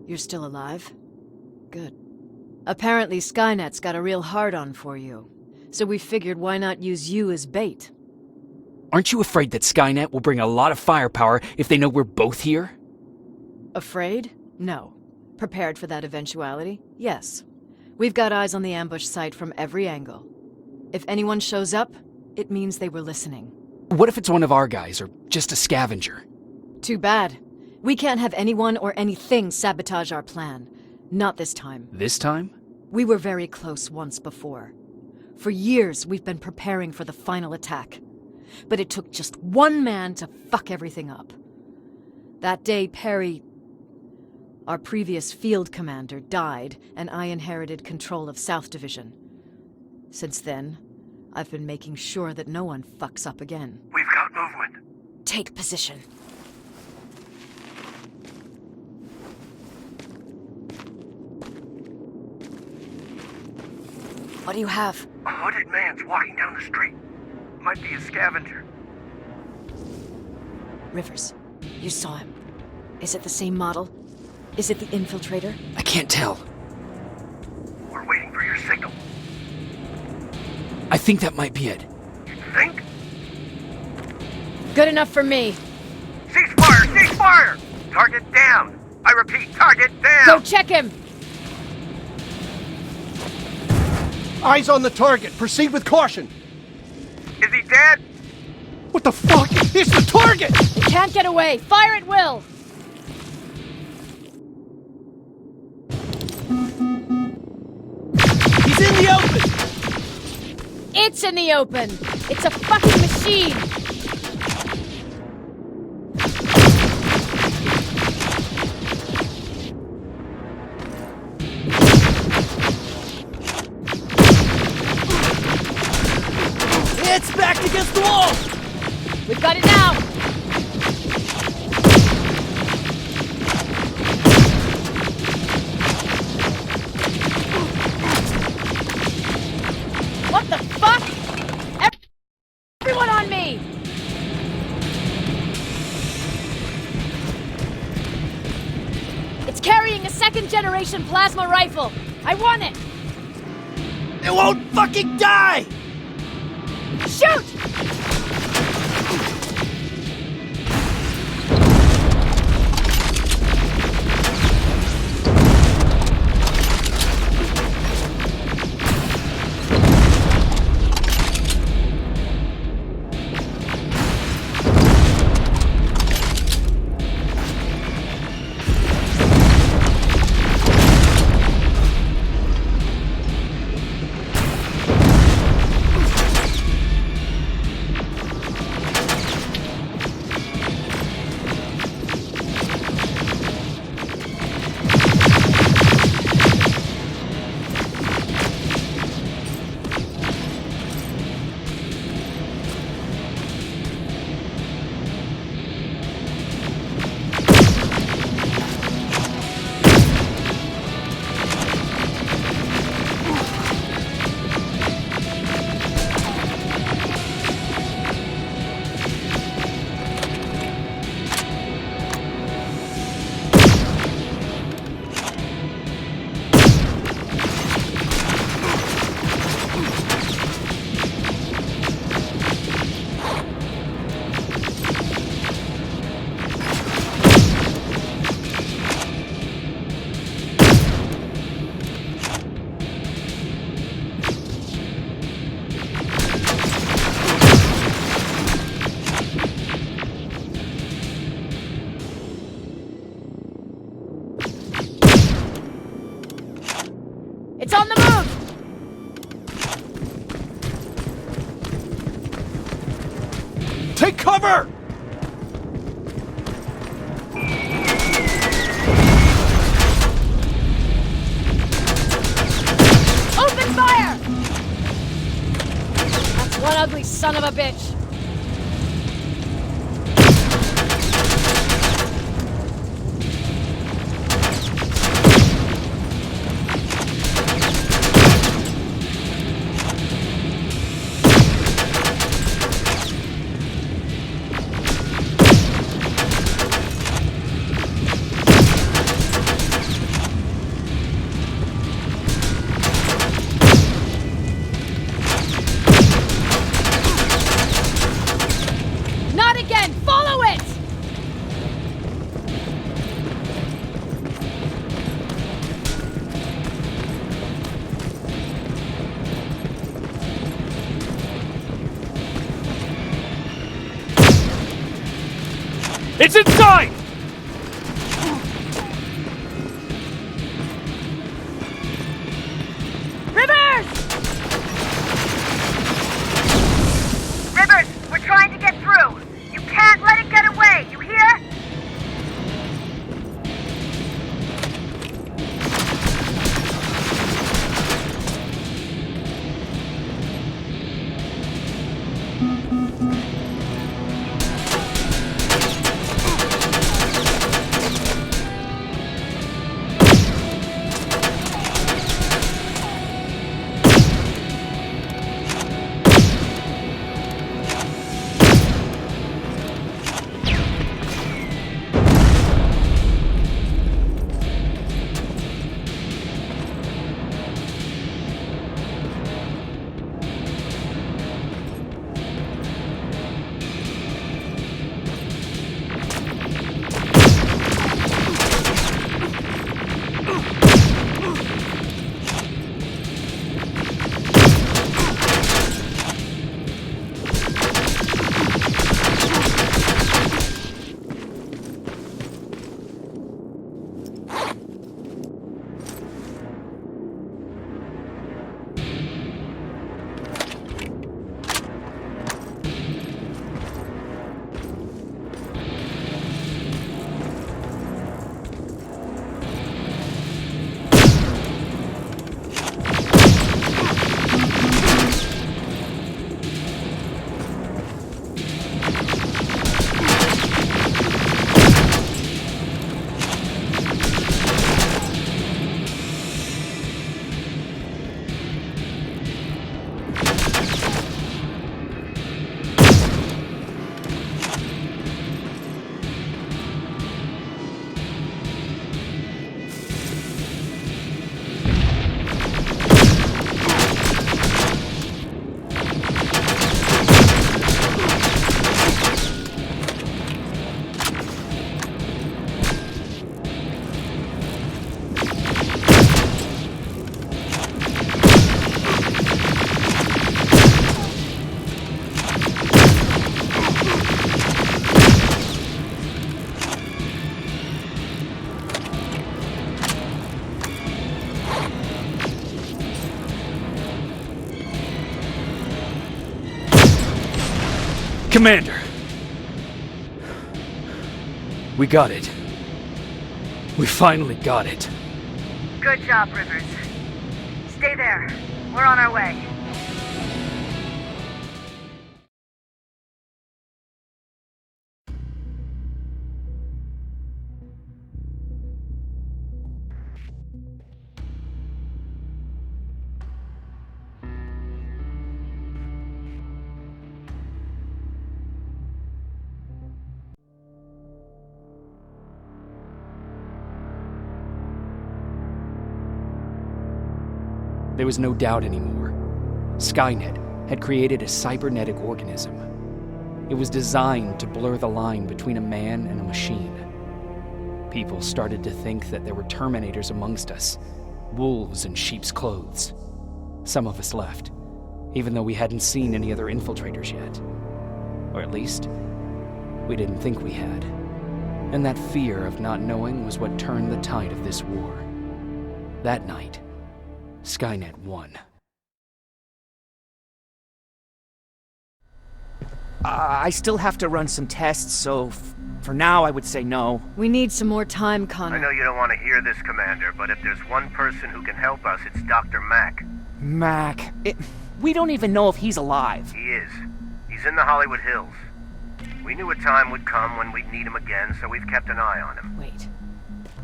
You're still alive? Good. Apparently Skynet's got a real hard-on for you, so we figured why not use you as bait. Aren't you afraid that Skynet will bring a lot of firepower if they know we're both here? Afraid? No. Prepared for that eventuality? Yes. We've got eyes on the ambush site from every angle. If anyone shows up, it means they were listening. What if it's one of our guys, or just a scavenger? Too bad. We can't have anyone or anything sabotage our plan. Not this time. This time? We were very close once before. For years, we've been preparing for the final attack. But it took just one man to fuck everything up. That day, Perry, our previous field commander, died, and I inherited control of South Division. Since then, I've been making sure that no one fucks up again. We've got movement. Take position. What do you have? A hooded man's walking down the street. Might be a scavenger. Rivers, you saw him. Is it the same model? Is it the infiltrator? I can't tell. We're waiting for your signal. I think that might be it. You think? Good enough for me. Cease fire! Cease fire! Target down! I repeat, target down! Go check him! Eyes on the target. Proceed with caution. Is he dead? What the fuck? It's the target! It can't get away! Fire at will! He's in the open! It's in the open! It's a fucking machine! It's back against the wall! We've got it now! What the fuck? Everyone on me! It's carrying a second-generation plasma rifle! I want it! It won't fucking die! Shoot! It's on the move! Take cover! Open fire! That's one ugly son of a bitch. line! Rivers! Rivers, we're trying to get through. You can't let it get away, you hear? Commander! We got it. We finally got it. Good job, Rivers. Stay there. We're on our way. There was no doubt anymore. Skynet had created a cybernetic organism. It was designed to blur the line between a man and a machine. People started to think that there were Terminators amongst us, wolves in sheep's clothes. Some of us left, even though we hadn't seen any other infiltrators yet. Or at least, we didn't think we had. And that fear of not knowing was what turned the tide of this war. That night, Skynet won. I still have to run some tests, so for now I would say no. We need some more time, Connor. I know you don't want to hear this, Commander, but if there's one person who can help us, it's Dr. Mack. Mac. We don't even know if he's alive. He is. He's in the Hollywood Hills. We knew a time would come when we'd need him again, so we've kept an eye on him. Wait.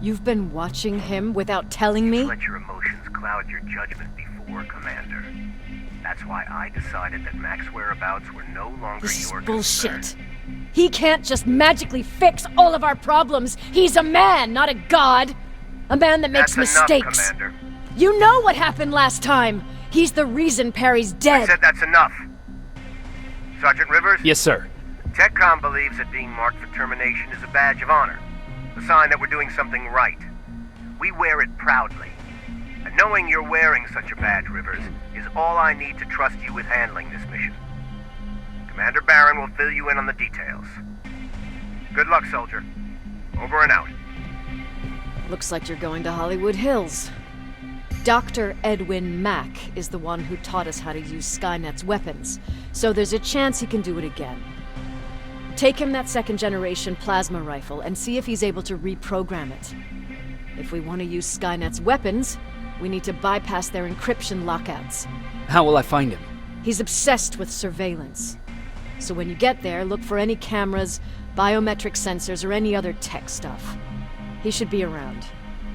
You've been watching him without telling me? Let your emotions cloud your judgment before, Commander. That's why I decided that Mack's whereabouts were no longer This is your bullshit. concern. He can't just magically fix all of our problems. He's a man, not a god. A man that makes That's mistakes. enough, Commander. You know what happened last time. He's the reason Perry's I dead. said that's enough. Sergeant Rivers? Yes, sir. TechCom believes that being marked for termination is a badge of honor. A sign that we're doing something right. We wear it proudly. And knowing you're wearing such a badge, Rivers, is all I need to trust you with handling this mission. Commander Barron will fill you in on the details. Good luck, soldier. Over and out. Looks like you're going to Hollywood Hills. Dr. Edwin Mack is the one who taught us how to use Skynet's weapons, so there's a chance he can do it again. Take him that second-generation plasma rifle and see if he's able to reprogram it. If we want to use Skynet's weapons, we need to bypass their encryption lockouts. How will I find him? He's obsessed with surveillance. So when you get there, look for any cameras, biometric sensors, or any other tech stuff. He should be around.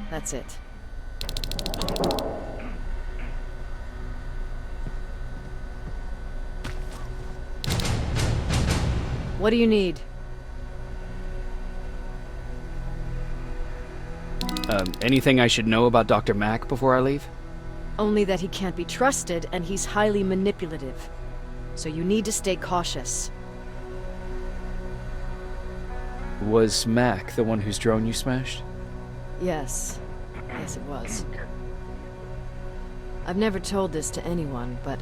That's it. What do you need? Anything I should know about Dr. Mack before I leave? Only that he can't be trusted and he's highly manipulative. So you need to stay cautious. Was Mack the one whose drone you smashed? Yes. Yes, it was. I've never told this to anyone, but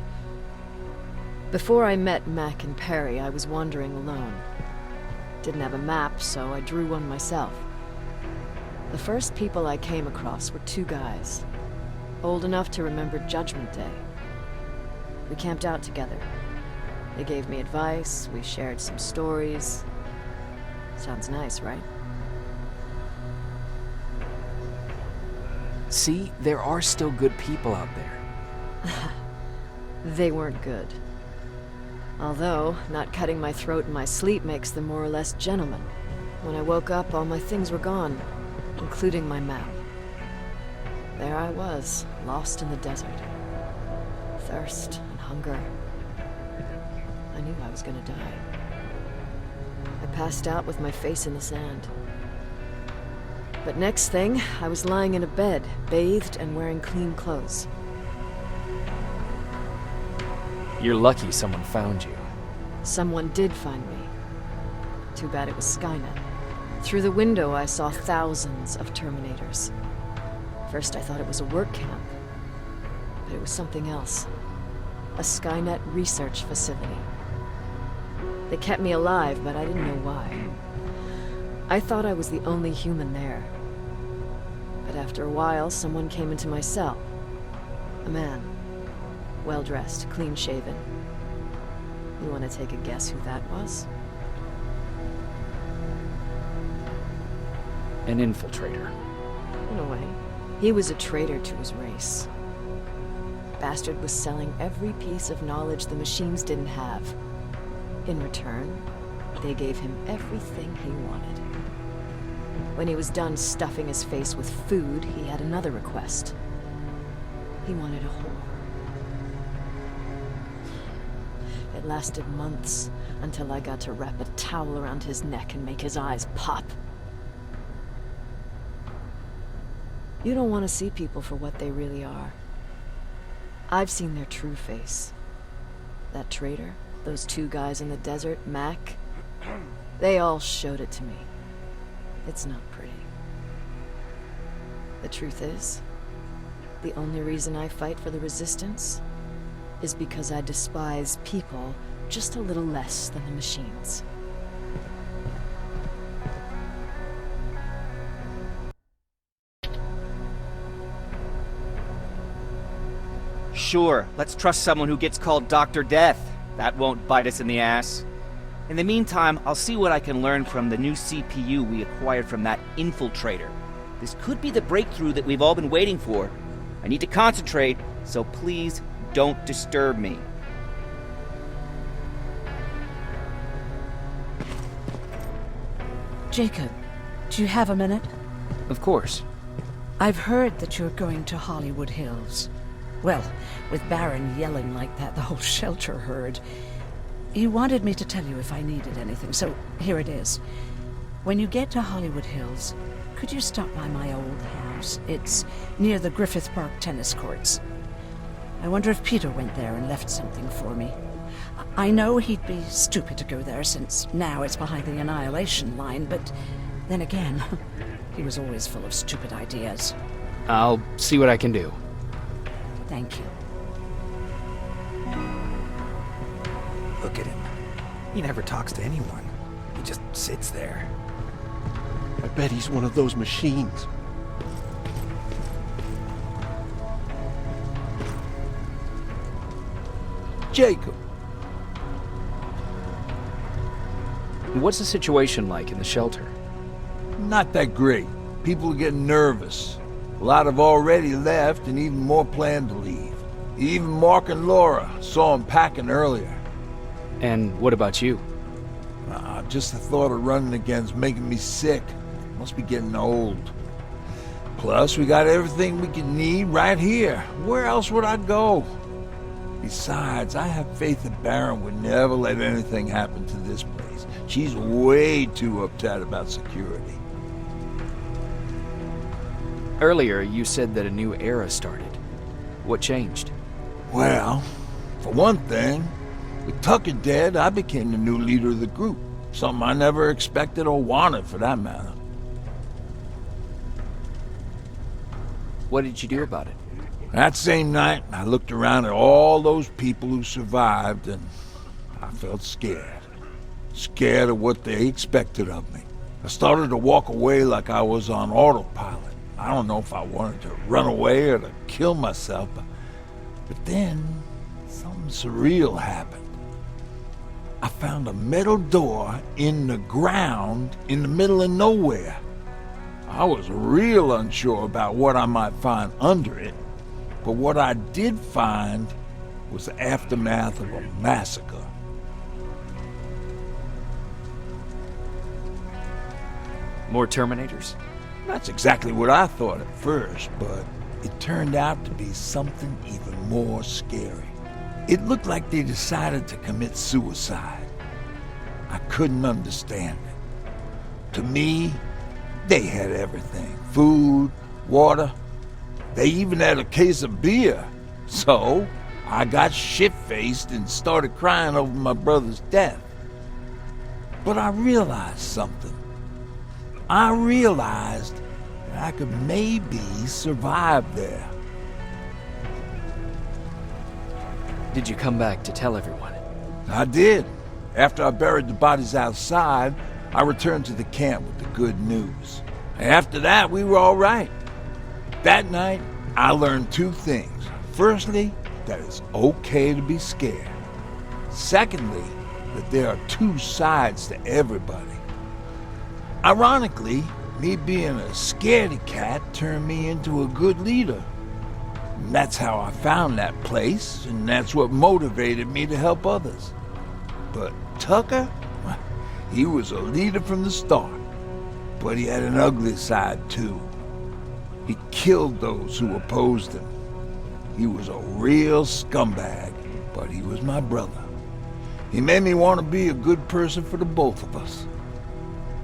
before I met Mac and Perry, I was wandering alone. Didn't have a map, so I drew one myself. The first people I came across were two guys, old enough to remember Judgment Day. We camped out together. They gave me advice, we shared some stories. Sounds nice, right? See, there are still good people out there. They weren't good. Although, not cutting my throat in my sleep makes them more or less gentlemen. When I woke up, all my things were gone, including my map. There I was, lost in the desert. Thirst and hunger. I knew I was gonna die. I passed out with my face in the sand. But next thing, I was lying in a bed, bathed and wearing clean clothes. You're lucky someone found you. Someone did find me. Too bad it was Skynet. Through the window, I saw thousands of Terminators. First, I thought it was a work camp, but it was something else. A Skynet research facility. They kept me alive, but I didn't know why. I thought I was the only human there. But after a while, someone came into my cell. A man. Well-dressed, clean-shaven. You want to take a guess who that was? An infiltrator. In a way. He was a traitor to his race. Bastard was selling every piece of knowledge the machines didn't have. In return, they gave him everything he wanted. When he was done stuffing his face with food, he had another request. He wanted a whore. It lasted months, until I got to wrap a towel around his neck and make his eyes pop. You don't want to see people for what they really are. I've seen their true face. That traitor, those two guys in the desert, Mac, they all showed it to me. It's not pretty. The truth is, the only reason I fight for the Resistance is because I despise people just a little less than the machines. Sure, let's trust someone who gets called Dr. Death. That won't bite us in the ass. In the meantime, I'll see what I can learn from the new CPU we acquired from that infiltrator. This could be the breakthrough that we've all been waiting for. I need to concentrate, so please don't disturb me. Jacob, do you have a minute? Of course. I've heard that you're going to Hollywood Hills. Well, with Baron yelling like that, the whole shelter heard. He wanted me to tell you if I needed anything, so here it is. When you get to Hollywood Hills, could you stop by my old house? It's near the Griffith Park tennis courts. I wonder if Peter went there and left something for me. I know he'd be stupid to go there, since now it's behind the Annihilation line, but then again, he was always full of stupid ideas. I'll see what I can do. Thank you. Look at him. He never talks to anyone. He just sits there. bet he's one of those machines. Jacob, What's the situation like in the shelter? not that great. People are getting nervous. A lot have already left, and even more plan to leave. Even Mark and Laura saw him packing earlier. And what about you? Just the thought of running again's making me sick. Must be getting old. Plus, we got everything we can need right here. Where else would I go? Besides, I have faith that Baron would never let anything happen to this place. She's way too uptight about security. Earlier, you said that a new era started. What changed? Well, for one thing, with Tucker dead, I became the new leader of the group. Something I never expected or wanted, for that matter. What did you do about it? That same night, I looked around at all those people who survived, and I felt scared. Scared of what they expected of me. I started to walk away like I was on autopilot. I don't know if I wanted to run away or to kill myself, but then something surreal happened. I found a metal door in the ground in the middle of nowhere. I was real unsure about what I might find under it, but what I did find was the aftermath of a massacre. More Terminators? That's exactly what I thought at first, but it turned out to be something even more scary. It looked like they decided to commit suicide. I couldn't understand it. To me, they had everything. Food, water. They even had a case of beer. So, I got shit-faced and started crying over my brother's death. But I realized something. I realized that I could maybe survive there. Did you come back to tell everyone? I did. After I buried the bodies outside, I returned to the camp with the good news. After that, we were all right. That night, I learned two things. Firstly, that it's okay to be scared. Secondly, that there are two sides to everybody. Ironically, me being a scaredy cat turned me into a good leader. And that's how I found that place, and that's what motivated me to help others. But Tucker, he was a leader from the start, but he had an ugly side too. He killed those who opposed him. He was a real scumbag, but he was my brother. He made me want to be a good person for the both of us.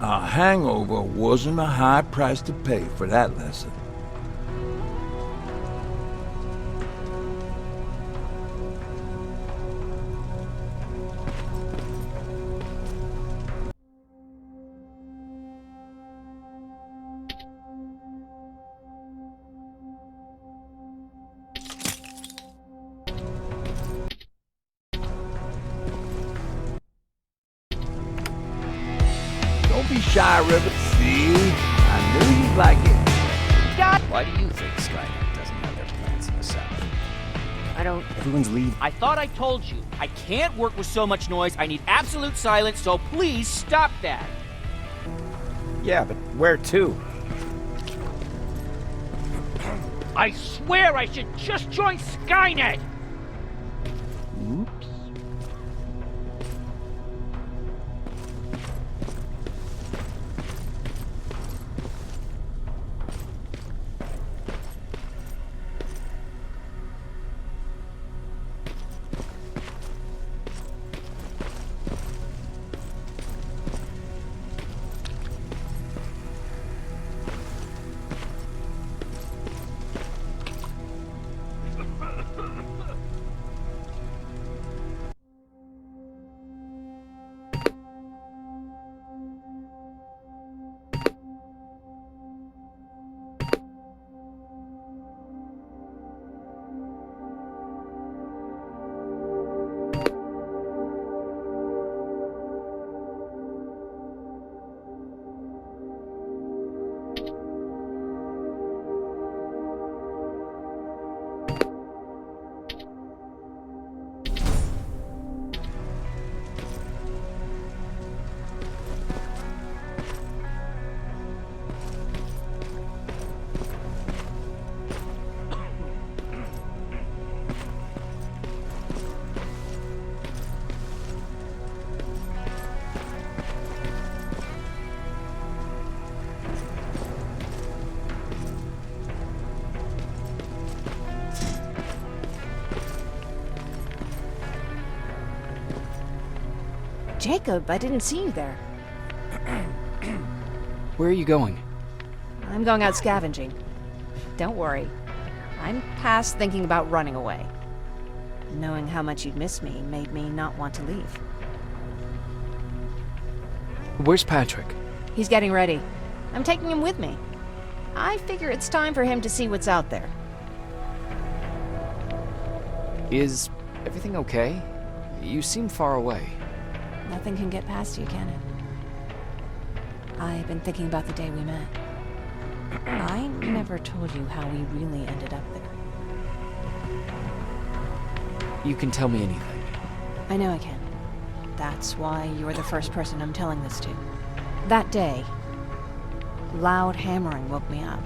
A hangover wasn't a high price to pay for that lesson. Don't be shy, Ribbit. See? I knew you'd like it. Why do you think Skynet doesn't have their plans in the South? I don't... Everyone's leaving. I thought I told you. I can't work with so much noise. I need absolute silence, so please stop that. Yeah, but where to? I swear I should just join Skynet! Oops. Jacob, I didn't see you there. Where are you going? I'm going out scavenging. Don't worry. I'm past thinking about running away. Knowing how much you'd miss me made me not want to leave. Where's Patrick? He's getting ready. I'm taking him with me. I figure it's time for him to see what's out there. Is everything okay? You seem far away. Nothing can get past you, can it? I've been thinking about the day we met. I never told you how we really ended up there. You can tell me anything. I know I can. That's why you're the first person I'm telling this to. That day, loud hammering woke me up.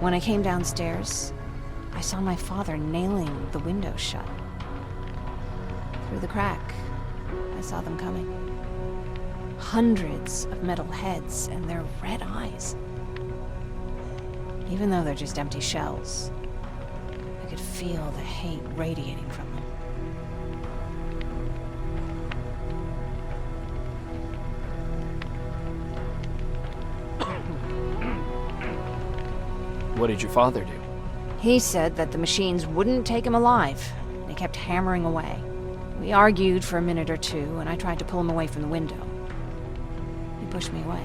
When I came downstairs, I saw my father nailing the window shut. Through the crack, I saw them coming. Hundreds of metal heads and their red eyes. Even though they're just empty shells, I could feel the hate radiating from them. What did your father do? He said that the machines wouldn't take him alive. They kept hammering away. We argued for a minute or two, and I tried to pull him away from the window. He pushed me away.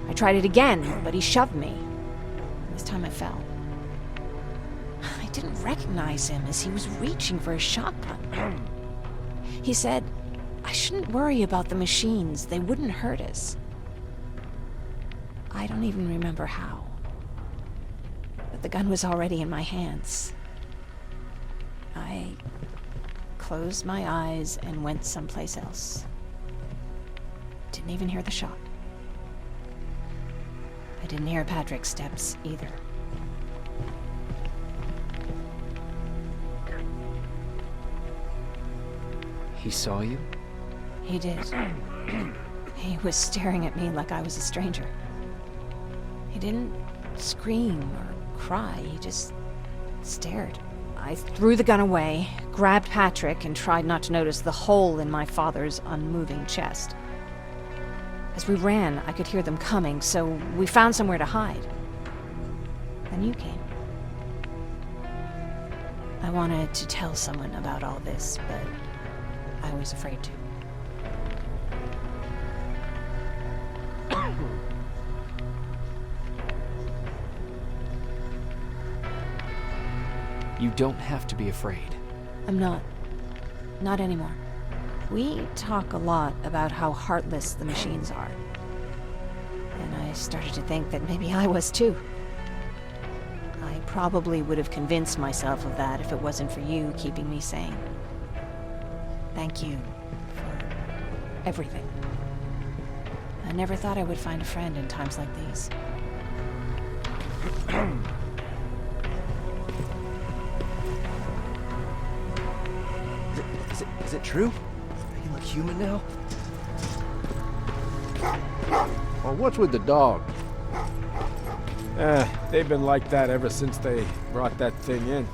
I tried it again, but he shoved me. This time I fell. I didn't recognize him as he was reaching for his shotgun. He said, I shouldn't worry about the machines. They wouldn't hurt us. I don't even remember how. But the gun was already in my hands. I closed my eyes and went someplace else. Didn't even hear the shot. I didn't hear Patrick's steps either. He saw you? He did. He was staring at me like I was a stranger. He didn't scream or cry, he just stared. I threw the gun away, grabbed Patrick, and tried not to notice the hole in my father's unmoving chest. As we ran, I could hear them coming, so we found somewhere to hide. Then you came. I wanted to tell someone about all this, but I was afraid to. You don't have to be afraid. I'm not. Not anymore. We talk a lot about how heartless the machines are. And I started to think that maybe I was too. I probably would have convinced myself of that if it wasn't for you keeping me sane. Thank you for everything. I never thought I would find a friend in times like these. Is it true? You look human now? Well, what's with the dog? They've been like that ever since they brought that thing in.